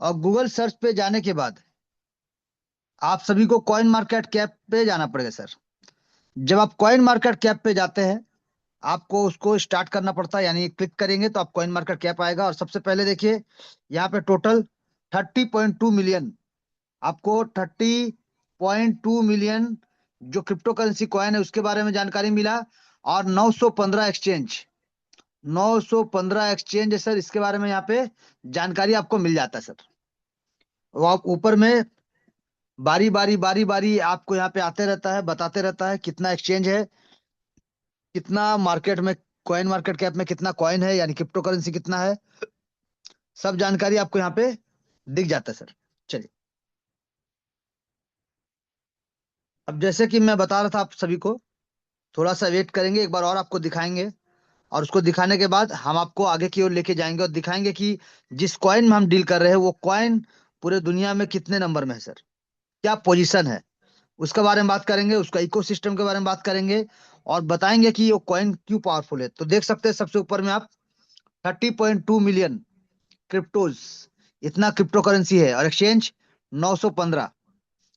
और Google search पे जाने के बाद आप सभी को कॉइन मार्केट कैप पे जाना पड़ेगा सर। जब आप कॉइन मार्केट कैप पे जाते हैं, आपको उसको स्टार्ट करना पड़ता है, यानी क्लिक करेंगे तो आप कॉइन मार्केट कैप आएगा। और सबसे पहले देखिए, यहाँ पे टोटल 30.2 मिलियन, आपको 30.2 मिलियन जो क्रिप्टो करेंसी कॉइन है उसके बारे में जानकारी मिला। और 915 एक्सचेंज है सर, इसके बारे में यहाँ पे जानकारी आपको मिल जाता है सर। वो आप ऊपर में बारी बारी आपको यहाँ पे आते रहता है, बताते रहता है कितना एक्सचेंज है, कितना मार्केट में, कॉइन मार्केट कैप में कितना कॉइन है, यानी क्रिप्टो करेंसी कितना है। सब जानकारी आपको यहाँ पे दिख जाता है सर। चलिए, अब जैसे कि मैं बता रहा था आप सभी को, थोड़ा सा वेट करेंगे, एक बार और आपको दिखाएंगे। और उसको दिखाने के बाद हम आपको आगे की ओर लेके जाएंगे और दिखाएंगे कि जिस कॉइन में हम डील कर रहे हैं वो कॉइन पूरे दुनिया में कितने नंबर में है सर, क्या पोजीशन है, उसके बारे में बात करेंगे, उसका इकोसिस्टम के बारे में बात करेंगे। और बताएंगे कि वो कॉइन क्यों पावरफुल है। तो देख सकते हैं सबसे ऊपर में आप 30.2 मिलियन क्रिप्टोज, इतना क्रिप्टो करेंसी है। और एक्सचेंज 915,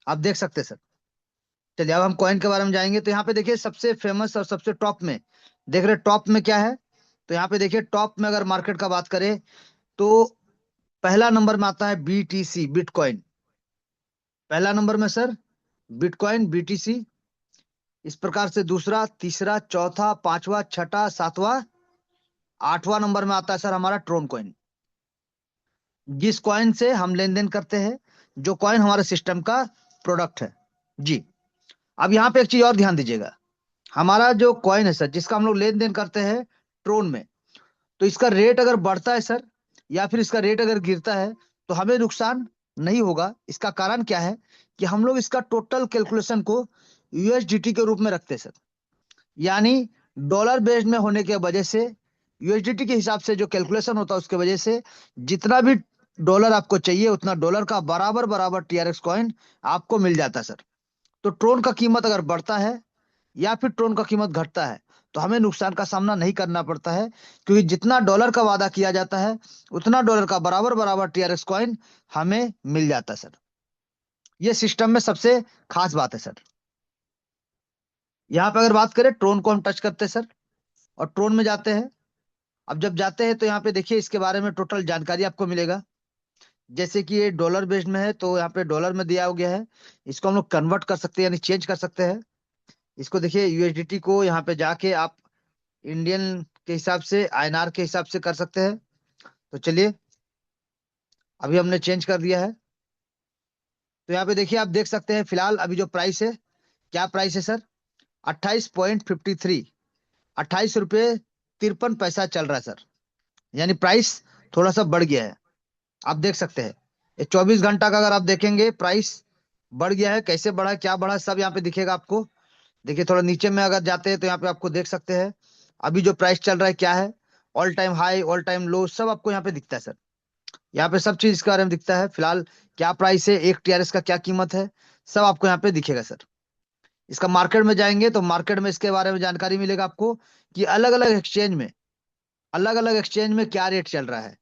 आप देख सकते हैं सर। चलिए, अब हम कॉइन के बारे में जाएंगे। तो यहाँ पे देखिए सबसे फेमस और सबसे टॉप में, देख रहे टॉप में क्या है। तो यहाँ पे देखिए टॉप में अगर मार्केट का बात करें तो पहला नंबर में आता है बीटीसी, बिटकॉइन। पहला नंबर में सर बिटकॉइन, बीटीसी। इस प्रकार से दूसरा, तीसरा, चौथा, पांचवा, छठा, सातवां, आठवां नंबर में आता है सर हमारा ट्रोन कॉइन, जिस कॉइन से हम लेन देन करते हैं, जो कॉइन हमारे सिस्टम का प्रोडक्ट है। जी। अब यहाँ पे एक चीज और ध्यान दीजिएगा, हमारा जो कॉइन है सर जिसका हम लोग लेन देन करते हैं ट्रोन में, तो इसका रेट अगर बढ़ता है सर, या फिर इसका रेट अगर गिरता है, तो हमें नुकसान नहीं होगा। इसका कारण क्या है कि हम लोग इसका टोटल कैलकुलेशन को यूएसडीटी के रूप में रखते हैं सर, यानी डॉलर बेस्ड में होने की वजह से, यूएसडीटी के हिसाब से जो कैलकुलेशन होता है उसके वजह से, जितना भी डॉलर आपको चाहिए उतना डॉलर का बराबर बराबर टीआरएक्स कॉइन आपको मिल जाता है सर। तो ट्रोन का कीमत अगर बढ़ता है या फिर ट्रोन का कीमत घटता है, तो हमें नुकसान का सामना नहीं करना पड़ता है, क्योंकि जितना डॉलर का वादा किया जाता है उतना डॉलर का बराबर बराबर टीआरएक्स कॉइन हमें मिल जाता है सर। ये सिस्टम में सबसे खास बात है सर। यहाँ पे अगर बात करें, ट्रोन को हम टच करते हैं सर और ट्रोन में जाते हैं। अब जब जाते हैं तो यहाँ पे देखिए इसके बारे में टोटल जानकारी आपको मिलेगा। जैसे कि ये डॉलर बेस्ड में है तो यहाँ पे डॉलर में दिया हो गया है, इसको हम लोग कन्वर्ट कर सकते हैं, यानी चेंज कर सकते हैं। इसको देखिए यूएसडीटी को यहाँ पे जाके आप इंडियन के हिसाब से, आईएनआर के हिसाब से कर सकते हैं। तो चलिए, अभी हमने चेंज कर दिया है। तो यहाँ पे देखिए आप देख सकते हैं फिलहाल अभी जो प्राइस है, क्या प्राइस है सर, 28.53, 28 रुपये 53 पैसा चल रहा है सर। यानी प्राइस थोड़ा सा बढ़ गया है, आप देख सकते हैं। ये 24 घंटा का अगर आप देखेंगे, प्राइस बढ़ गया है। कैसे बढ़ा, क्या बढ़ा, सब यहाँ पे दिखेगा आपको। देखिए थोड़ा नीचे में अगर जाते हैं तो यहाँ पे आपको देख सकते हैं अभी जो प्राइस चल रहा है क्या है, all time high, all time low, सब आपको यहाँ पे दिखता है सर। यहाँ पे सब चीज इसके बारे में दिखता है फिलहाल, क्या प्राइस है, एक टीआरएस का क्या कीमत है, सब आपको यहाँ पे दिखेगा सर। इसका मार्केट में जाएंगे तो मार्केट में इसके बारे में जानकारी मिलेगा आपको कि अलग अलग एक्सचेंज में क्या रेट चल रहा है।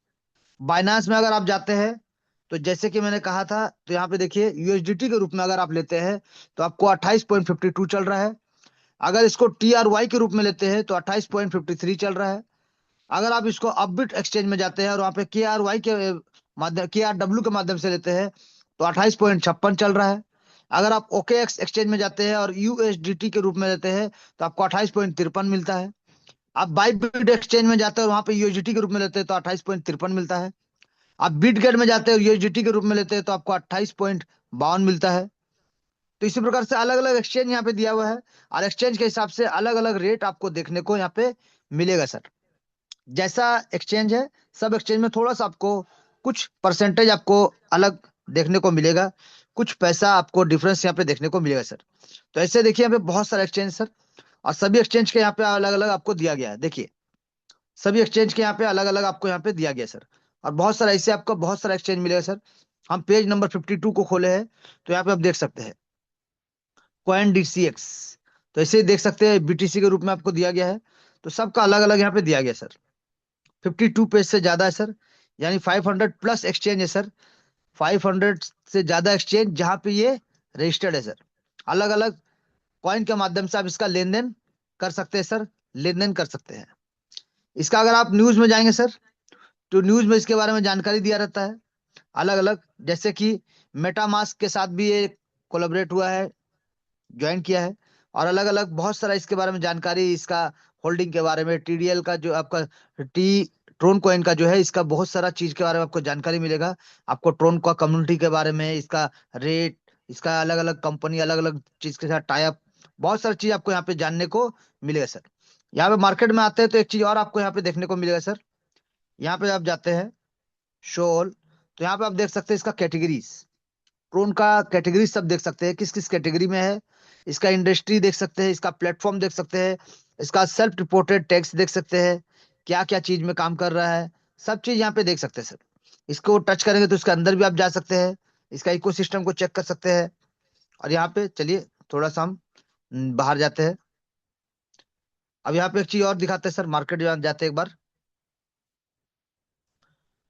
बाइनांस में अगर आप जाते हैं तो जैसे कि मैंने कहा था, तो यहाँ पे देखिए यूएसडीटी के रूप में अगर आप लेते हैं तो आपको 28.52 चल रहा है। अगर इसको टीआरवाई के रूप में लेते हैं तो 28.53 चल रहा है। अगर आप इसको अपबिट एक्सचेंज में जाते हैं और वहाँ पे के आर वाई के माध्यम, के आर डब्ल्यू के माध्यम से लेते हैं तो 28.56 चल रहा है। अगर आप ओके एक्स एक्सचेंज में जाते हैं और यूएसडीटी के रूप में लेते हैं तो आपको 28.53 मिलता है। आप बाइबिट एक्सचेंज में जाते हैं और वहाँ पे यूएसडीटी के रूप में लेते हैं तो 28.53 मिलता है। आप बिटगेट में जाते हैं और यूएसडीटी के रूप में लेते हैं तो आपको 28.52 मिलता है। तो इसी प्रकार से अलग अलग एक्सचेंज यहाँ पे दिया हुआ है, और एक्सचेंज के हिसाब से अलग अलग रेट आपको देखने को यहाँ पे मिलेगा सर। जैसा एक्सचेंज है, सब एक्सचेंज में थोड़ा सा आपको कुछ परसेंटेज आपको अलग देखने को मिलेगा, कुछ पैसा आपको डिफरेंस यहाँ पे देखने को मिलेगा सर। तो ऐसे देखिए यहाँ पे बहुत सारे एक्सचेंज सर, और सभी एक्सचेंज के यहाँ पे अलग अलग आपको दिया गया है। देखिए सभी एक्सचेंज के यहाँ पे अलग अलग आपको यहाँ पे दिया गया है सर। और बहुत सारा ऐसे आपको बहुत सारा एक्सचेंज मिलेगा सर। हम पेज नंबर 52 को खोले हैं, तो यहाँ पे आप देख सकते हैं कॉइन डीसीएक्स। तो ऐसे ही देख सकते हैं बीटीसी के रूप में आपको दिया गया है। तो सबका अलग अलग यहाँ पे दिया गया सर। 52 पेज से ज्यादा है सर, यानी 500 प्लस एक्सचेंज है सर, 500 से ज्यादा एक्सचेंज जहां पे ये रजिस्टर्ड है सर। अलग अलग कॉइन के माध्यम से आप इसका लेन देन कर सकते हैं सर, लेन देन कर सकते हैं। इसका अगर आप न्यूज में जाएंगे सर, तो न्यूज में इसके बारे में जानकारी दिया रहता है अलग अलग। जैसे कि मेटामास्क के साथ भी ये कोलैबोरेट हुआ है, ज्वाइन किया है। और अलग अलग बहुत सारा इसके बारे में जानकारी, इसका होल्डिंग के बारे में, टीडीएल का जो आपका टी ट्रोन कॉइन का जो है, इसका बहुत सारा चीज के बारे में आपको जानकारी मिलेगा। आपको ट्रोन का कम्युनिटी के बारे में, इसका रेट, इसका अलग अलग कंपनी अलग अलग चीज के साथ टाई अप, बहुत सारी चीज आपको यहाँ पे जानने को मिलेगा सर। यहाँ पे मार्केट में आते हैं तो एक चीज और आपको यहाँ पे देखने को मिलेगा सर। यहाँ पे आप जाते हैं शो ऑल, तो यहाँ पे आप देख सकते हैं इसका कैटेगरीज, ट्रोन का कैटेगरी सब देख सकते हैं, किस किस कैटेगरी में है। इसका इंडस्ट्री देख सकते हैं, इसका प्लेटफॉर्म देख सकते हैं, इसका सेल्फ रिपोर्टेड टैक्स देख सकते हैं, क्या क्या चीज में काम कर रहा है, सब चीज यहाँ पे देख सकते हैं सर। इसको टच करेंगे तो इसके अंदर भी आप जा सकते हैं, इसका इकोसिस्टम को चेक कर सकते हैं। और यहाँ पे चलिए थोड़ा सा हम बाहर जाते हैं। अब यहाँ पे एक चीज और दिखाते हैं सर, मार्केट जाते हैं एक बार।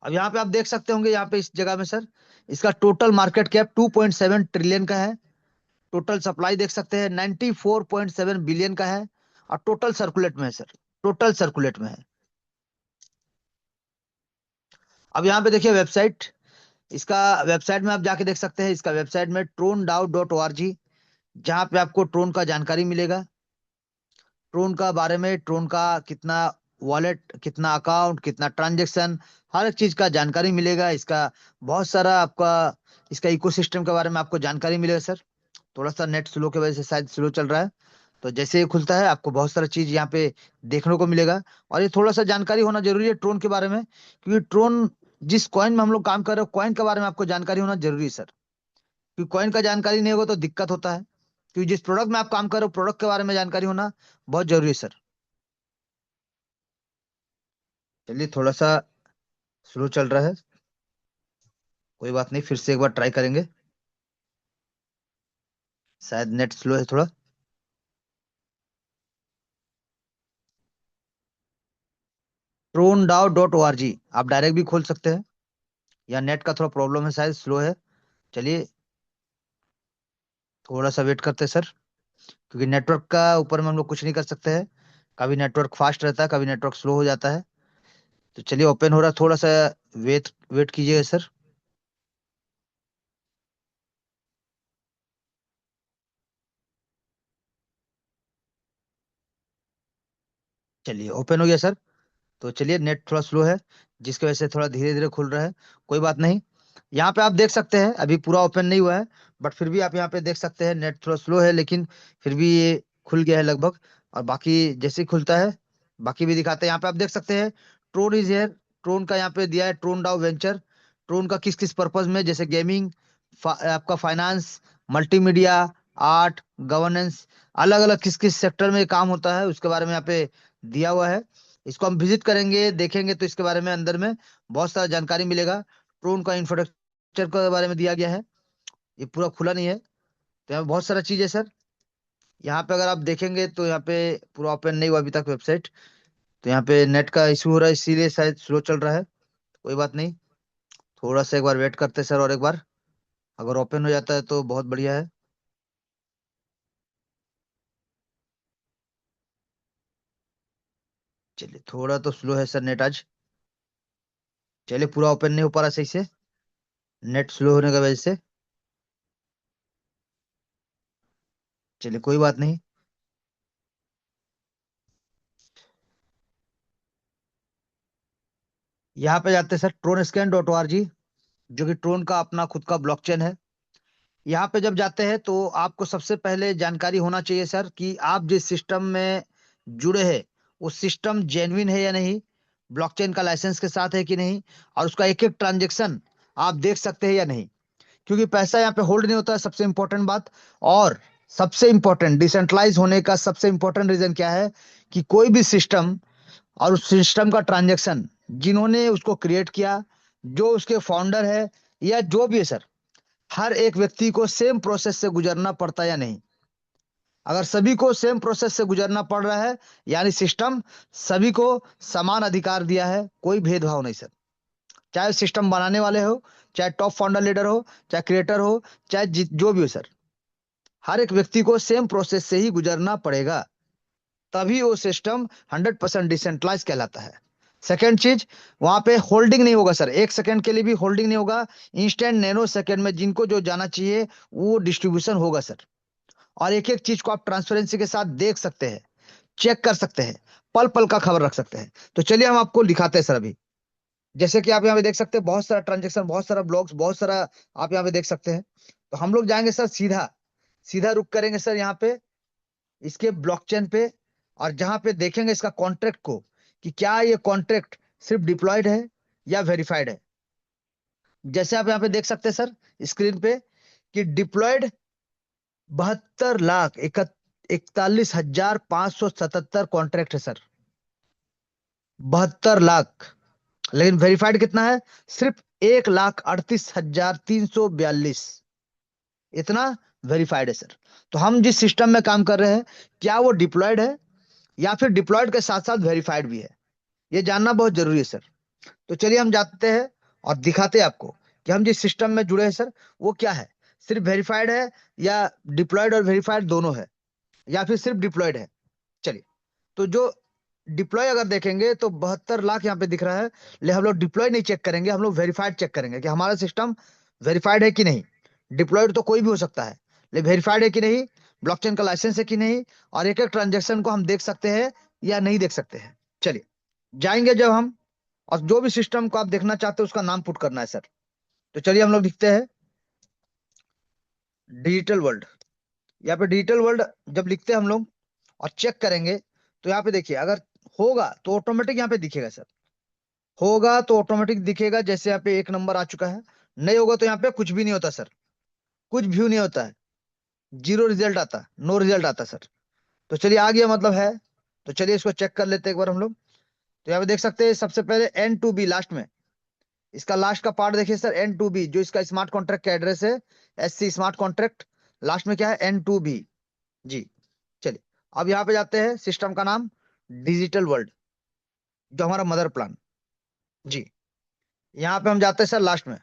अब यहाँ पे आप देख सकते होंगे, यहाँ पे इस जगह में सर, इसका टोटल मार्केट कैप 2.7 ट्रिलियन का है। टोटल सप्लाई देख सकते हैं 94.7 बिलियन का है। और टोटल सर्कुलेट में है सर, टोटल सर्कुलेट में है। अब यहाँ पे देखिए वेबसाइट, इसका वेबसाइट में आप जाके देख सकते हैं। इसका वेबसाइट में tronedao.org, जहाँ पे आपको ट्रोन का जानकारी मिलेगा, ट्रोन का बारे में, ट्रोन का कितना वॉलेट, कितना अकाउंट, कितना ट्रांजेक्शन, हर एक चीज का जानकारी मिलेगा। इसका बहुत सारा आपका, इसका इकोसिस्टम के बारे में आपको जानकारी मिलेगा सर। थोड़ा सा नेट स्लो की वजह से शायद स्लो चल रहा है। तो जैसे ही खुलता है आपको बहुत सारा चीज यहाँ पे देखने को मिलेगा। और ये थोड़ा सा जानकारी होना जरूरी है ट्रोन के बारे में, क्योंकि ट्रोन जिस कॉइन में हम लोग काम कर रहे हो, कॉइन के बारे में आपको जानकारी होना जरूरी है सर। क्योंकि कॉइन का जानकारी नहीं होगा तो दिक्कत होता है। क्योंकि जिस प्रोडक्ट में आप काम कर रहे हो, प्रोडक्ट के बारे में जानकारी होना बहुत जरूरी है सर। चलिए थोड़ा सा स्लो चल रहा है, कोई बात नहीं, फिर से एक बार ट्राई करेंगे, शायद नेट स्लो है थोड़ा। TronDAO.org आप डायरेक्ट भी खोल सकते हैं, या नेट का थोड़ा प्रॉब्लम है, शायद स्लो है। चलिए थोड़ा सा वेट करते हैं सर, क्योंकि नेटवर्क का ऊपर में हम लोग कुछ नहीं कर सकते हैं। कभी नेटवर्क फास्ट रहता है, कभी नेटवर्क स्लो हो जाता है। तो चलिए ओपन हो रहा है, थोड़ा सा वेट वेट कीजिएगा सर। चलिए ओपन हो गया सर। तो चलिए नेट थोड़ा स्लो है, जिसकी वजह से थोड़ा धीरे धीरे खुल रहा है, कोई बात नहीं। यहाँ पे आप देख सकते हैं अभी पूरा ओपन नहीं हुआ है, बट फिर भी आप यहाँ पे देख सकते हैं नेट थोड़ा स्लो है, लेकिन फिर भी ये खुल गया है लगभग। और बाकी जैसे ही खुलता है बाकी भी दिखाते हैं। यहाँ पे आप देख सकते हैं ट्रोन इज हेयर, ट्रोन का यहाँ पे दिया है ट्रोन डाउ वेंचर। ट्रोन का किस किस पर्पज में, जैसे गेमिंग, आपका फाइनेंस, मल्टीमीडिया, आर्ट, गवर्नेंस, अलग अलग किस किस सेक्टर में काम होता है उसके बारे में यहाँ पे दिया हुआ है। इसको हम विजिट करेंगे, देखेंगे तो इसके बारे में अंदर में बहुत सारा जानकारी मिलेगा। ट्रोन का इंफ्रास्ट्रक्चर के बारे में दिया गया है, ये पूरा खुला नहीं है, तो यहाँ पे बहुत सारा चीज है सर। यहाँ पे अगर आप देखेंगे तो यहाँ पे पूरा ओपन नहीं हुआ अभी तक वेबसाइट। तो यहाँ पे नेट का इशू हो रहा है, इसीलिए शायद स्लो चल रहा है, कोई बात नहीं। थोड़ा सा एक बार वेट करते हैं सर, और एक बार अगर ओपन हो जाता है तो बहुत बढ़िया है। चलिए थोड़ा तो स्लो है सर नेट आज। चलिए पूरा ओपन नहीं हो पा रहा सही से, नेट स्लो होने की वजह से। चलिए कोई बात नहीं। यहाँ पे जाते हैं सर TronScan.org, जो कि ट्रोन का अपना खुद का ब्लॉकचेन है। यहाँ पे जब जाते हैं तो आपको सबसे पहले जानकारी होना चाहिए सर कि आप जिस सिस्टम में जुड़े हैं वो सिस्टम जेन्युइन है या नहीं, ब्लॉकचेन का लाइसेंस के साथ है कि नहीं, और उसका एक एक ट्रांजेक्शन आप देख सकते हैं या नहीं। क्योंकि पैसा यहाँ पे होल्ड नहीं होता है, सबसे इंपॉर्टेंट बात। और सबसे इंपॉर्टेंट डिसेंट्रलाइज होने का सबसे इंपॉर्टेंट रीजन क्या है, कि कोई भी सिस्टम और उस सिस्टम का ट्रांजेक्शन, जिन्होंने उसको क्रिएट किया, जो उसके फाउंडर है या जो भी है सर, हर एक व्यक्ति को सेम प्रोसेस से गुजरना पड़ता है या नहीं। अगर सभी को सेम प्रोसेस से गुजरना पड़ रहा है, यानी सिस्टम सभी को समान अधिकार दिया है, कोई भेदभाव नहीं सर। चाहे सिस्टम बनाने वाले हो, चाहे टॉप फाउंडर लीडर हो, चाहे क्रिएटर हो, चाहे जो भी हो सर, हर एक व्यक्ति को सेम प्रोसेस से ही गुजरना पड़ेगा, तभी वो सिस्टम 100% डिसेंट्रलाइज कहलाता है। सेकेंड चीज, वहां पे होल्डिंग नहीं होगा सर, 1 सेकंड के लिए भी होल्डिंग नहीं होगा। इंस्टेंट नैनो सेकंड में जिनको जो जाना चाहिए वो डिस्ट्रीब्यूशन होगा सर। और एक एक चीज को आप ट्रांसपेरेंसी के साथ देख सकते हैं, चेक कर सकते हैं, पल पल का खबर रख सकते हैं। तो चलिए हम आपको दिखाते हैं सर अभी। जैसे कि आप यहाँ पे देख सकते हैं बहुत सारा ट्रांजेक्शन, बहुत सारा ब्लॉक्स, बहुत सारा आप यहाँ पे देख सकते हैं। तो हम लोग जाएंगे सर सीधा, सीधा रुक करेंगे सर यहाँ पे इसके ब्लॉकचेन पे, और जहां पे देखेंगे इसका कॉन्ट्रैक्ट को कि क्या ये कॉन्ट्रैक्ट सिर्फ डिप्लॉयड है या वेरीफाइड है। जैसे आप यहाँ पे देख सकते हैं सर स्क्रीन पे कि डिप्लॉयड 72,41,577 कॉन्ट्रैक्ट है सर, 72 लाख। लेकिन वेरीफाइड कितना है? सिर्फ 1,38,342, इतना वेरीफाइड है सर। तो हम जिस सिस्टम में काम कर रहे हैं, क्या वो डिप्लॉयड है या फिर डिप्लॉयड के साथ साथ वेरीफाइड भी है, ये जानना बहुत जरूरी है सर। तो चलिए हम जाते हैं और दिखाते हैं आपको कि हम जिस सिस्टम में जुड़े हैं सर वो क्या है, सिर्फ वेरीफाइड है या डिप्लॉयड और वेरीफाइड दोनों है, या फिर सिर्फ डिप्लॉयड है। चलिए, तो जो डिप्लॉय अगर देखेंगे तो 72 लाख यहाँ पे दिख रहा है, ले हम लोग डिप्लॉय नहीं चेक करेंगे, हम लोग वेरीफाइड चेक करेंगे कि हमारा सिस्टम वेरीफाइड है कि नहीं। डिप्लॉयड तो कोई भी हो सकता है, लेकिन वेरीफाइड है कि नहीं, ब्लॉकचेन का लाइसेंस है कि नहीं, और एक एक ट्रांजेक्शन को हम देख सकते हैं या नहीं देख सकते हैं। चलिए जाएंगे जब हम, और जो भी सिस्टम को आप देखना चाहते हैं उसका नाम पुट करना है सर। तो चलिए हम लोग लिखते हैं डिजिटल वर्ल्ड। यहाँ पे डिजिटल वर्ल्ड जब लिखते हैं हम लोग और चेक करेंगे, तो यहाँ पे देखिए अगर होगा तो ऑटोमेटिक यहाँ पे दिखेगा सर, होगा तो ऑटोमेटिक दिखेगा। जैसे यहाँ पे 1 नंबर आ चुका है, नहीं होगा तो यहाँ पे कुछ भी नहीं होता सर, कुछ व्यू नहीं होता है, जीरो रिजल्ट आता, नो रिजल्ट आता सर। तो चलिए आ गया मतलब है। तो चलिए इसको चेक कर लेते हैं एक बार हम लोग। तो यहाँ पे देख सकते हैं सबसे पहले N2B लास्ट में, इसका लास्ट का पार्ट देखिए सर, N2B जो इसका स्मार्ट कॉन्ट्रैक्ट का एड्रेस है, SC स्मार्ट कॉन्ट्रैक्ट, लास्ट में क्या है, N2B जी। चलिए अब यहाँ पे जाते हैं, सिस्टम का नाम डिजिटल वर्ल्ड, जो हमारा मदर प्लान जी। यहाँ पे हम जाते हैं सर लास्ट में,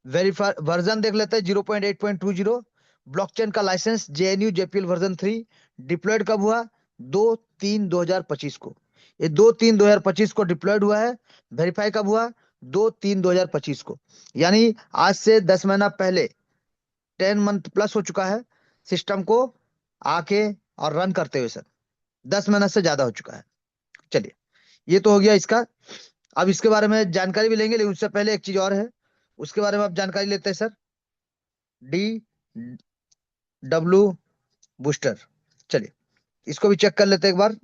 वेरीफाई वर्जन देख लेते हैं 0.8.20, ब्लॉकचेन का licence JNU JPL version 3, deployed कब हुआ, 2/3/2025 को, ये 2/3/2025 को डिप्लॉयड हुआ है। वेरीफाई कब हुआ, 2/3/2025 को, यानी आज से 10 महीना पहले, 10 मंथ प्लस हो चुका है सिस्टम को आके और रन करते हुए सर, 10 महीना से ज्यादा हो चुका है। चलिए ये तो हो गया इसका। अब इसके बारे में जानकारी भी लेंगे, लेकिन उससे पहले एक चीज और है, उसके बारे में आप जानकारी लेते हैं सर, डी डब्ल्यू बूस्टर। चलिए इसको भी चेक कर लेते हैं एक बार,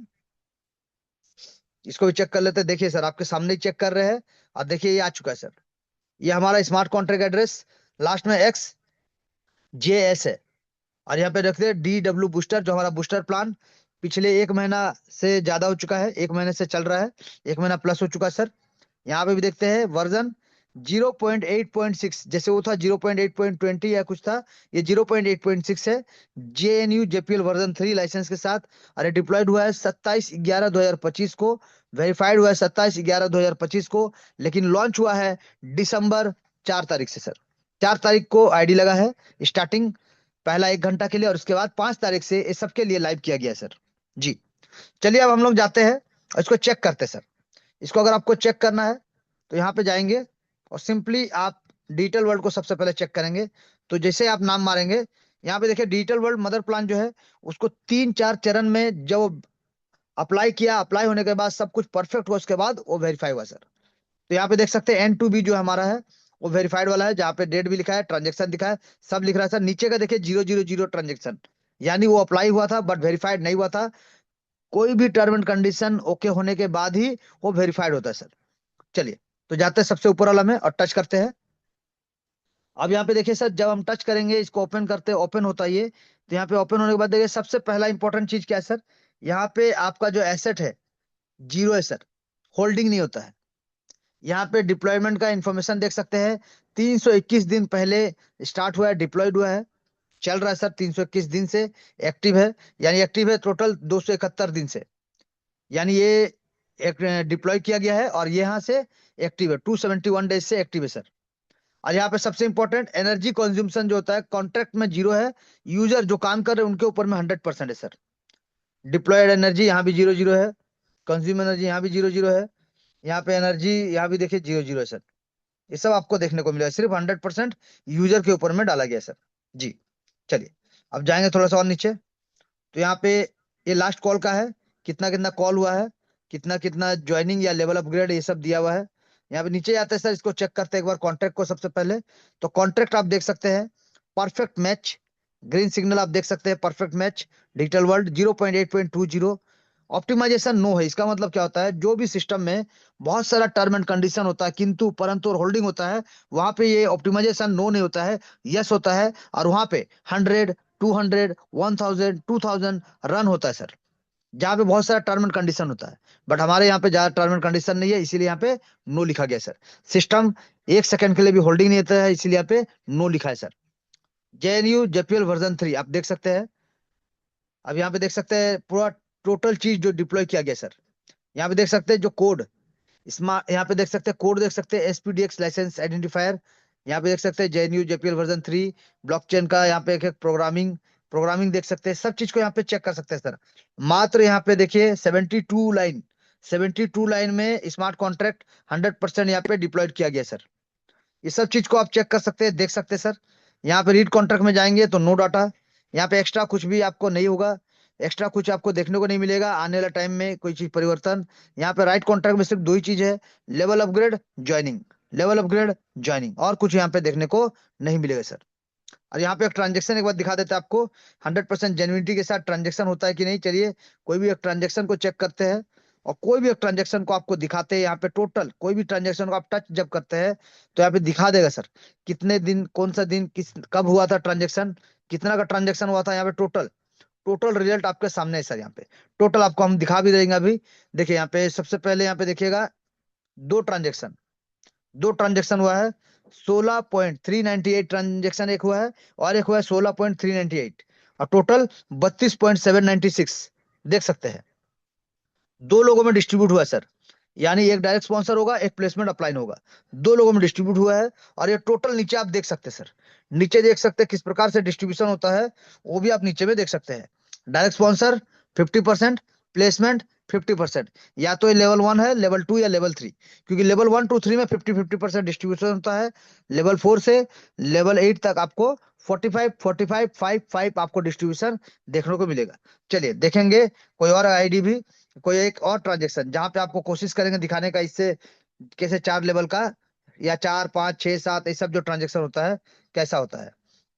इसको भी चेक कर लेते हैं। देखिए सर आपके सामने ही चेक कर रहे हैं, और देखिए ये आ चुका है सर, ये हमारा स्मार्ट कॉन्ट्रैक्ट एड्रेस, लास्ट में XJS है, और यहाँ पे रखते हैं DW बूस्टर, जो हमारा बूस्टर प्लान पिछले 1 महीना से ज्यादा हो चुका है, 1 महीने से चल रहा है, 1 महीना प्लस हो चुका है सर। यहाँ पे भी देखते हैं वर्जन 0.8.6, जैसे वो था 0.8.20 या कुछ था, ये 0.8.6 है, JNU JPL वर्जन 3 लाइसेंस के साथ। अरे डिप्लॉयड हुआ है 27/11/2025 को, वेरीफाइड हुआ है 27/11/2025 को, लेकिन लॉन्च हुआ है December 4 तारीख से सर। 4 तारीख को आईडी लगा है स्टार्टिंग, पहला 1 घंटा के लिए, और उसके बाद 5 तारीख से इस सबके लिए लाइव किया गया है सर जी। चलिए अब हम लोग जाते हैं और इसको चेक करते हैं सर। इसको अगर आपको चेक करना है तो यहाँ पे जाएंगे और सिंपली आप डिजिटल वर्ल्ड को सबसे पहले चेक करेंगे। तो जैसे आप नाम मारेंगे, यहाँ पे देखिए डिजिटल वर्ल्ड मदर प्लान जो है, उसको 3-4 चरण में जब अप्लाई किया, अप्लाई होने के बाद सब कुछ परफेक्ट हुआ, उसके बाद वो वेरीफाई हुआ सर। तो यहाँ पे देख सकते हैं N2B जो हमारा है वो वेरीफाइड वाला है, जहाँ पे डेट भी लिखा है, ट्रांजेक्शन दिखा है, सब लिख रहा है सर। नीचे का देखिए 000 ट्रांजेक्शन, यानी वो अप्लाई हुआ था बट वेरीफाइड नहीं हुआ था। कोई भी टर्म एंड कंडीशन ओके होने के बाद ही वो वेरीफाइड होता है सर। चलिए तो जाते हैं सबसे ऊपर वाला में और टच करते हैं। अब यहाँ पे देखिए सर, जब हम टच करेंगे, इसको ओपन करते हैं, ओपन होता है ये। तो यहाँ पे ओपन होने के बाद देखिए सबसे पहला इंपॉर्टेंट चीज क्या है सर, यहाँ पे आपका जो एसेट है जीरो है सर, होल्डिंग नहीं होता है। यहाँ पे डिप्लॉयमेंट का इंफॉर्मेशन देख सकते हैं, 321 दिन पहले स्टार्ट हुआ है, डिप्लॉयड हुआ है, चल रहा है सर 321 दिन से एक्टिव है, यानी एक्टिव है टोटल 271 दिन से, यानी ये एक डिप्लॉय किया गया है और ये यहाँ से एक्टिव है, 271 डेज से एक्टिव है सर। और यहाँ पे सबसे इंपॉर्टेंट एनर्जी कंज्यूम्शन जो होता है कॉन्ट्रैक्ट में जीरो है, यूजर जो काम कर रहे हैं उनके ऊपर में 100% है सर। डिप्लॉयड एनर्जी यहाँ भी जीरो जीरो है, कंज्यूम एनर्जी यहाँ भी जीरो जीरो है, यहाँ पे एनर्जी यहाँ भी देखिए जीरो जीरो है सर। ये सब आपको देखने को मिलेगा, सिर्फ 100% यूजर के ऊपर में डाला गया है सर। जी चलिए, अब जाएंगे थोड़ा सा और नीचे। तो यहाँ पे ये लास्ट कॉल का है, कितना कितना कॉल हुआ है, कितना कितना ज्वाइनिंग या लेवल अपग्रेड ये सब दिया हुआ है। यहाँ पे नीचे जाते हैं सर, इसको चेक करते हैं एक बार कॉन्ट्रैक्ट को सबसे पहले। तो कॉन्ट्रैक्ट आप देख सकते हैं परफेक्ट मैच, ग्रीन सिग्नल आप देख सकते हैं perfect match, digital world 0.8.20। Optimisation no है, इसका मतलब क्या होता है, जो भी सिस्टम में बहुत सारा टर्म एंड कंडीशन होता है किंतु परंतु और होल्डिंग होता है, वहां पे ये ऑप्टिमाइजेशन नो नहीं होता है, यस होता है। और वहां पे 100, 200, 1000, 2000 रन होता है सर, जहाँ पे बहुत सारा टर्म एंड कंडीशन होता है। बट हमारे यहाँ पे ज्यादा टर्म एंड कंडीशन नहीं है, इसीलिए यहाँ पे नो लिखा गया सर। सिस्टम 1 सेकंड के लिए भी होल्डिंग नहीं होता है, इसीलिए यहाँ पे नो लिखा है सर। JNU JPL वर्जन 3 आप देख सकते हैं। अब यहाँ पे देख सकते हैं पूरा टोटल चीज जो डिप्लॉय किया गया सर। यहाँ पे देख सकते हैं जो कोड स्मार्ट, यहाँ पे देख सकते हैं कोड देख सकते हैं, SPDX लाइसेंस आइडेंटिफायर। यहाँ पे देख सकते हैं JNU JPL वर्जन 3 ब्लॉकचेन का, यहाँ पे एक एक प्रोग्रामिंग प्रोग्रामिंग देख सकते हैं, सब चीज को यहाँ पे चेक कर सकते हैं सर। मात्र यहाँ पे देखिए 72 लाइन में स्मार्ट कॉन्ट्रैक्ट 100% यहाँ पे डिप्लॉयड किया गया सर। ये सब चीज को आप चेक कर सकते हैं, देख सकते हैं सर। यहाँ पे रीड कॉन्ट्रैक्ट में जाएंगे तो नो डाटा, यहाँ पे एक्स्ट्रा कुछ भी आपको नहीं होगा, एक्स्ट्रा कुछ आपको देखने को नहीं मिलेगा आने वाला टाइम में कोई चीज परिवर्तन। यहाँ पे राइट कॉन्ट्रैक्ट में सिर्फ दो ही चीज है, level upgrade joining, level upgrade joining, और कुछ यहाँ पे देखने को नहीं मिलेगा सर। और यहाँ पे एक ट्रांजेक्शन एक बार दिखा देते हैं आपको, 100% जेन्युइनिटी के साथ ट्रांजेक्शन होता है कि नहीं। चलिए कोई भी एक ट्रांजेक्शन को चेक करते हैं, और कोई भी एक ट्रांजेक्शन को आपको दिखाते हैं यहाँ पे। टोटल कोई भी ट्रांजेक्शन को आप टच जब करते हैं तो यहाँ पे दिखा देगा सर कितने दिन, कौन सा दिन, किस कब हुआ था ट्रांजेक्शन, कितना का ट्रांजेक्शन हुआ था। यहाँ पे टोटल टोटल रिजल्ट आपके सामने है सर। यहाँ पे टोटल आपको हम दिखा भी देंगे अभी। देखिए यहाँ पे सबसे पहले यहाँ पे देखिएगा, दो ट्रांजेक्शन दो ट्रांजेक्शन हुआ है, 16.398 ट्रांजेक्शन एक हुआ है, और एक हुआ है 16.398, और टोटल 32.796 देख सकते हैं। दो लोगों में डिस्ट्रीब्यूट हुआ है सर, यानी एक डायरेक्ट स्पॉन्सर होगा, एक प्लेसमेंट अपलाइन होगा, दो लोगों में डिस्ट्रीब्यूट हुआ है। और ये टोटल नीचे आप देख सकते हैं सर, नीचे देख सकते हैं किस प्रकार से डिस्ट्रीब्यूशन होता है, वो भी आप नीचे में देख सकते हैं। Direct sponsor 50%, placement 50%। या तो ये लेवल 1 है, लेवल 2 या लेवल 3, क्योंकि लेवल 1 2 3 में 50-50% डिस्ट्रीब्यूशन होता है। लेवल 4 से लेवल 8 तक आपको 45-45-5-5 आपको डिस्ट्रीब्यूशन देखने को मिलेगा। चलिए देखेंगे कोई और आईडी भी, कोई एक और ट्रांजेक्शन जहां पे आपको कोशिश करेंगे दिखाने का इससे कैसे 4 लेवल का या 4 5 6 7 ये सब जो ट्रांजेक्शन होता है कैसा होता है।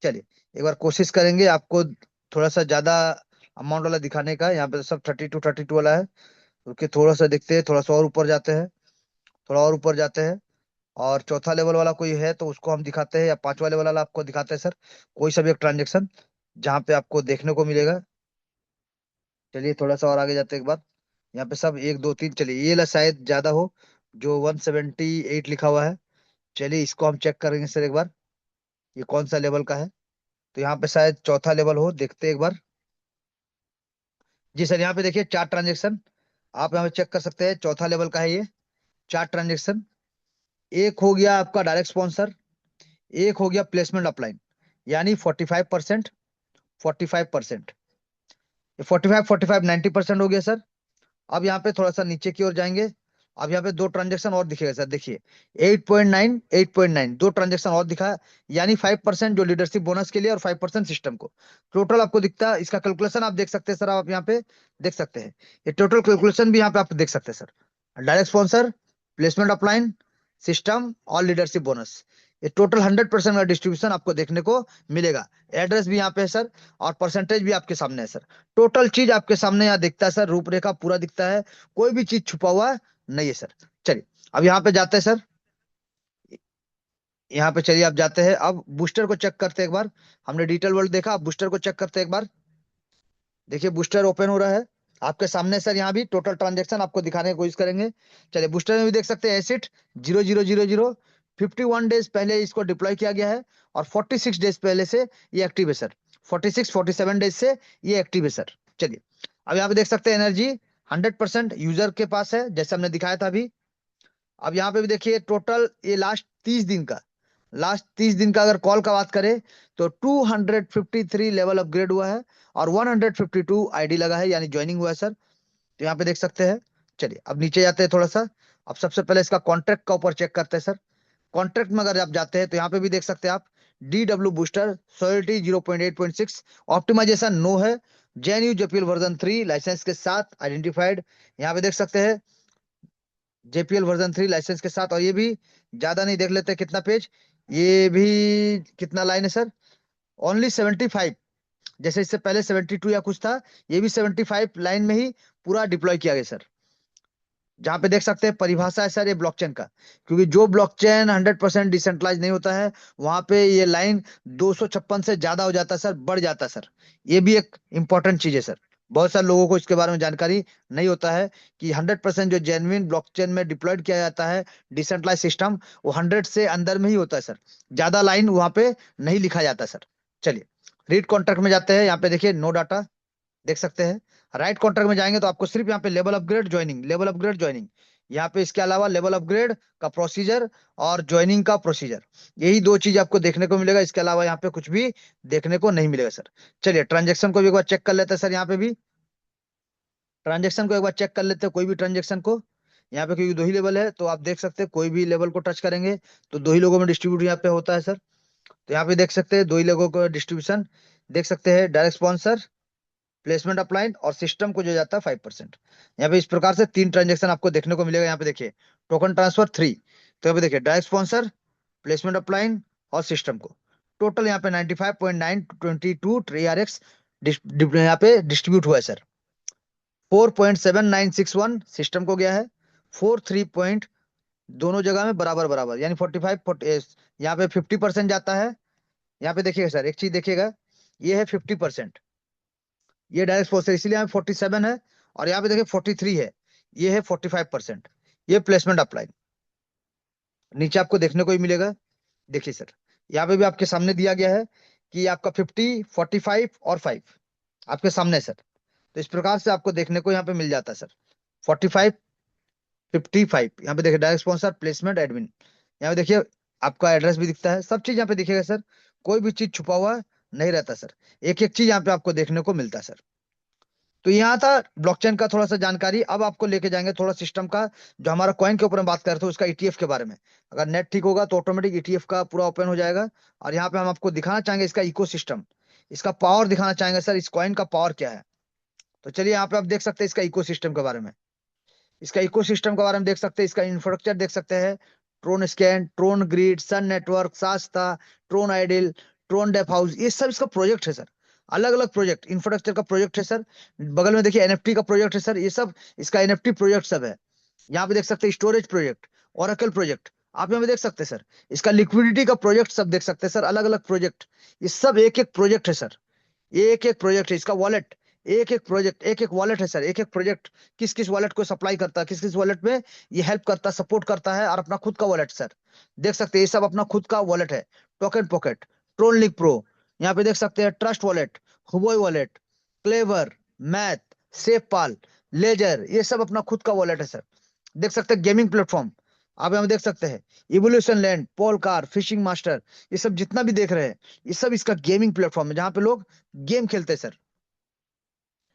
चलिए एक बार कोशिश करेंगे आपको थोड़ा सा ज्यादा अमाउंट वाला दिखाने का। यहाँ पे तो सब 32 वाला है, क्योंकि थोड़ा सा देखते हैं, थोड़ा सा और ऊपर जाते हैं, थोड़ा और ऊपर जाते हैं, और चौथा लेवल वाला कोई है तो उसको हम दिखाते हैं, या 5वां लेवल वाला आपको दिखाते हैं सर। कोई सा भी एक ट्रांजेक्शन जहाँ पे आपको देखने को मिलेगा। चलिए थोड़ा सा और आगे जाते हैं एक बार। यहाँ पे सब 1 2 3, चलिए ये ला शायद ज्यादा हो, जो 178 लिखा हुआ है। चलिए इसको हम चेक करेंगे सर एक बार, ये कौन सा लेवल का है। तो यहाँ पे शायद चौथा लेवल हो, देखते हैं एक बार। जी सर, यहाँ पे देखिए 4 ट्रांजेक्शन आप यहाँ पे चेक कर सकते हैं, चौथा लेवल का है ये। 4 ट्रांजेक्शन, एक हो गया आपका डायरेक्ट स्पॉन्सर, एक हो गया प्लेसमेंट अपलाइन, यानी 45%, 45%, 45 90% हो गया सर। अब यहाँ पे थोड़ा सा नीचे की ओर जाएंगे। अब यहाँ पे दो ट्रांजेक्शन और दिखेगा सर, देखिए 8.9 8.9 दो ट्रांजेक्शन और दिखा, यानी 5% जो लीडरशिप बोनस के लिए और 5% सिस्टम को। टोटल आपको दिखता है, इसका कैलकुलेशन आप देख सकते हैं सर, आप यहाँ पे देख सकते हैं। ये टोटल कैलकुलेशन भी यहाँ पे आप देख सकते हैं sir, direct sponsor, placement upline, system और लीडरशिप बोनस। ये टोटल 100% का डिस्ट्रीब्यूशन आपको देखने को मिलेगा। एड्रेस भी यहाँ पे है सर, और परसेंटेज भी आपके सामने है सर। टोटल चीज आपके सामने यहाँ दिखता है सर, रूपरेखा पूरा दिखता है, कोई भी चीज छुपा हुआ नहीं है सर। चलिए अब यहाँ पे जाते हैं सर, यहाँ पे चलिए आप जाते हैं, अब बूस्टर को चेक करते हैं एक बार। हमने डिजिटल वर्ल्ड देखा, अब बूस्टर को चेक करते हैं एक बार। देखिए बूस्टर ओपन हो रहा है आपके सामने सर, यहाँ भी टोटल ट्रांजेक्शन आपको दिखाने की कोशिश करेंगे। चलिए बूस्टर में भी देख सकते हैं एसिड 0000, 51 डेज पहले इसको डिप्लॉय किया गया है, और 46 डेज पहले से ये एक्टिव है सर। 46 47 डेज से ये एक्टिव है सर। चलिए अब यहाँ पे देख सकते हैं एनर्जी 100% यूजर के पास है, जैसे हमने दिखाया था अभी। अब यहाँ पे भी देखिए टोटल ये लास्ट 30 दिन का अगर कॉल का बात करें तो 253 लेवल अपग्रेड हुआ है और 152 आईडी लगा है, यानी ज्वाइनिंग हुआ है सर। तो यहाँ पे देख सकते हैं। चलिए अब नीचे जाते हैं थोड़ा सा। अब सबसे पहले इसका कॉन्ट्रैक्ट का ऊपर चेक करते हैं सर। कॉन्ट्रैक्ट में अगर आप जाते हैं तो यहाँ पे भी देख सकते हैं आप। DW booster solidity 0.8.6, optimization no है, JNU JPL वर्जन 3 लाइसेंस के साथ आइडेंटिफाइड, यहाँ पे देख सकते हैं। JPL वर्जन 3 लाइसेंस के साथ, और ये भी ज्यादा नहीं, देख लेते हैं कितना पेज। ये भी कितना लाइन है सर? ओनली 75। जैसे इससे पहले 72 या कुछ था, ये भी 75 लाइन में ही पूरा डिप्लॉय किया गया सर। जहाँ पे देख सकते हैं परिभाषा है सर ये ब्लॉकचेन का, क्योंकि जो ब्लॉकचेन 100% डिसेंट्रलाइज नहीं होता है वहां पे ये लाइन 256 से ज्यादा हो जाता है सर, बढ़ जाता है सर। ये भी एक इंपॉर्टेंट चीज है सर। बहुत सारे लोगों को इसके बारे में जानकारी नहीं होता है कि 100% जो जेन्युइन ब्लॉकचेन में डिप्लॉयड किया जाता है डिसेंट्रलाइज सिस्टम, वो 100 से अंदर में ही होता है सर। ज्यादा लाइन वहां पे नहीं लिखा जाता सर। चलिए रीड कॉन्ट्रैक्ट में जाते हैं। यहाँ पे देखिए नो डाटा, देख सकते हैं। राइट कॉन्ट्रैक्ट में जाएंगे तो आपको सिर्फ यहाँ पे लेवल अपग्रेड ज्वाइनिंग यहाँ पे, इसके अलावा लेवल अपग्रेड का प्रोसीजर और ज्वाइनिंग का प्रोसीजर, यही दो चीज आपको देखने को मिलेगा। इसके अलावा यहाँ पे कुछ भी देखने को नहीं मिलेगा सर। चलिए ट्रांजेक्शन को भी एक बार चेक कर लेते हैं सर। यहाँ पे भी ट्रांजेक्शन को एक बार चेक कर लेते हैं, कोई भी ट्रांजेक्शन को। यहाँ पे क्योंकि दो ही लेवल है तो आप देख सकते हैं, कोई भी लेवल को टच करेंगे तो दो ही लोगों में डिस्ट्रीब्यूट यहाँ पे होता है सर। तो यहाँ पे देख सकते हैं दो ही लोगों को डिस्ट्रीब्यूशन, देख सकते हैं डायरेक्ट स्पॉन्सर, प्लेसमेंट अपलाइन और सिस्टम को जो जाता है 5%। यहाँ पे इस प्रकार से 3 ट्रांजेक्शन आपको देखने को मिलेगा। यहाँ पे देखिए टोकन ट्रांसफर 3। तो यहाँ पे देखिए डायरेक्ट स्पॉन्सर, प्लेसमेंट अपलाइन और सिस्टम को, टोटल यहाँ पे 95.922 TRX यहाँ पे डिस्ट्रीब्यूट हुआ है सर। 4.7961 सिस्टम को गया है, 43 पॉइंट दोनों जगह में बराबर बराबर, यानी 45 यहाँ पे 50% जाता है। यहाँ पे देखिएगा सर, एक चीज देखिएगा, ये है 50%, ये डायरेक्ट प्रोसेस, इसीलिए यहाँ 47 है। और यहाँ पे देखिए 43 है, ये है 45%। ये प्लेसमेंट अप्लाई नीचे आपको देखने को ही मिलेगा। देखिए सर, यहाँ पे भी आपके सामने दिया गया है कि आपका 50, 45 और 5 आपके सामने है सर। तो इस प्रकार से आपको देखने को यहाँ पे मिल जाता है सर। 45, 55, यहाँ पे देखिए डायरेक्ट स्पॉन्सर, प्लेसमेंट, एडमिन। यहाँ पे देखिए आपका एड्रेस भी दिखता है, सब चीज यहाँ पे दिखेगा सर। कोई भी चीज छुपा हुआ नहीं रहता सर, एक एक चीज यहाँ पे आपको देखने को मिलता है सर। तो यहाँ था ब्लॉकचेन का थोड़ा सा जानकारी। अब आपको लेके जाएंगे थोड़ा सिस्टम का, जो हमारा कॉइन के ऊपर हम बात कर रहे थे उसका ETF के बारे में। अगर नेट ठीक होगा तो ऑटोमेटिक ETF का पूरा ओपन हो जाएगा। और यहाँ पे हम आपको दिखाना चाहेंगे इसका इकोसिस्टम, इसका पावर दिखाना चाहेंगे सर, इस कॉइन का पावर क्या है। तो चलिए यहाँ पे आप देख सकते हैं इसका इकोसिस्टम के बारे में। इसका इकोसिस्टम के बारे में देख सकते हैं, इसका इंफ्रास्ट्रक्चर देख सकते हैं। Tron scan, Tron grid, Sun network, सास्ता, ट्रोन आइडिल, ट्रोन डेफ हाउस, ये सब इसका प्रोजेक्ट है सर। अलग अलग प्रोजेक्ट, इंफ्रास्ट्रक्चर का प्रोजेक्ट है सर। बगल में देखिए NFT का प्रोजेक्ट है सर, ये सब इसका NFT प्रोजेक्ट सब है। यहाँ पे देख सकते हैं स्टोरेज प्रोजेक्ट, ओरेकल प्रोजेक्ट, आप यहाँ पे देख सकते हैं सर। इसका लिक्विडिटी का प्रोजेक्ट सब देख सकते हैं सर, अलग अलग प्रोजेक्ट। ये सब एक एक प्रोजेक्ट है सर, एक एक प्रोजेक्ट है। इसका वॉलेट, एक एक प्रोजेक्ट, एक एक वॉलेट है सर, एक एक प्रोजेक्ट किस किस वॉलेट को सप्लाई करता है, किस किस वॉलेट में ये हेल्प करता है, सपोर्ट करता है, और अपना खुद का वॉलेट सर। देख सकते हैं ये सब अपना खुद का वॉलेट है। Token pocket, Tron link pro, यहाँ पे देख सकते हैं trust wallet, Huobi wallet, clever, math, SafePal, ledger, ये सब अपना खुद का वॉलेट है सर। देख सकते हैं गेमिंग प्लेटफॉर्म, आप यहाँ देख सकते हैं इवोल्यूशन लैंड, पोलकार, फिशिंग मास्टर, ये सब जितना भी देख रहे हैं ये सब इसका गेमिंग प्लेटफॉर्म है, जहाँ पे लोग गेम खेलते हैं सर।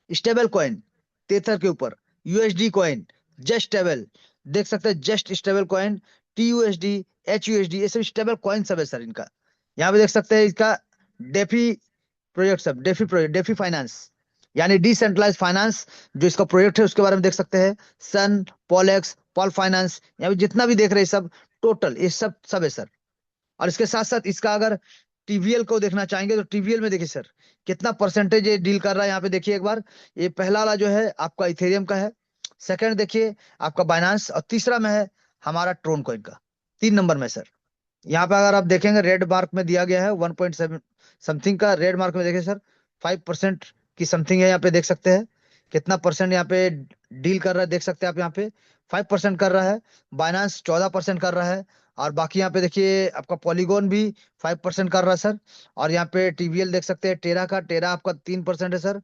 स्टेबल कॉइन तेथर के ऊपर, USD कॉइन, जस्ट स्टेबल, देख सकते हैं just stable coin, TUSD, HUSD, ये सब स्टेबल कॉइन सब है सर इनका। यहाँ पे देख सकते हैं इसका डेफी प्रोजेक्ट सब, डेफी प्रोजेक्ट, डेफी फाइनेंस, यानी डिसेंट्रलाइज फाइनेंस जो इसका प्रोजेक्ट है उसके बारे में देख सकते हैं। सन, पॉलेक्स, पॉल फाइनेंस, यहाँ पे जितना भी देख रहे हैं सब, टोटल ये सब सब है सर। और इसके साथ साथ इसका अगर TVL को देखना चाहेंगे तो TVL में देखिए सर कितना परसेंटेज ये डील कर रहा है। यहाँ पे देखिए एक बार, ये पहला वाला जो है आपका इथेरियम का है, सेकंड देखिए आपका बाइनांस, और तीसरा में है हमारा ट्रोन कॉइन का, 3 नंबर में सर। यहाँ पे अगर आप देखेंगे रेड मार्क में दिया गया है 1.7 समथिंग का, रेड मार्क में देखिए सर 5% की समथिंग है। यहाँ पे देख सकते हैं कितना परसेंट यहाँ पे डील कर रहा है, देख सकते हैं आप यहाँ पे 5% कर रहा है। बाइनांस 14% कर रहा है। और बाकी यहाँ पे देखिए आपका पॉलीगॉन भी 5% कर रहा है सर। और यहाँ पे TVL देख सकते हैं टेरा का, टेरा आपका 3% है सर।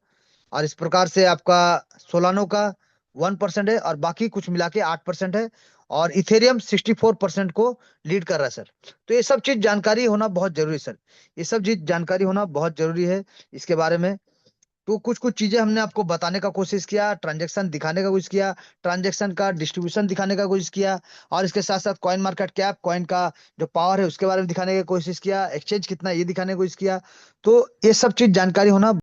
और इस प्रकार से आपका सोलानो का 1% है और बाकी कुछ मिला के 8% है। और इथेरियम 64% को लीड कर रहा है सर। तो ये सब चीज जानकारी होना बहुत जरूरी है सर। ये सब चीज जानकारी होना बहुत जरूरी है इसके बारे में। तो कुछ कुछ चीजें हमने आपको बताने का कोशिश किया, ट्रांजैक्शन दिखाने का कोशिश किया, ट्रांजैक्शन का डिस्ट्रीब्यूशन दिखाने का कोशिश किया, और इसके साथ साथ कॉइन मार्केट कैप, कॉइन का जो पावर है उसके बारे में दिखाने की कोशिश किया, एक्सचेंज कितना ये दिखाने की कोशिश किया। तो ये सब चीज जानकारी होना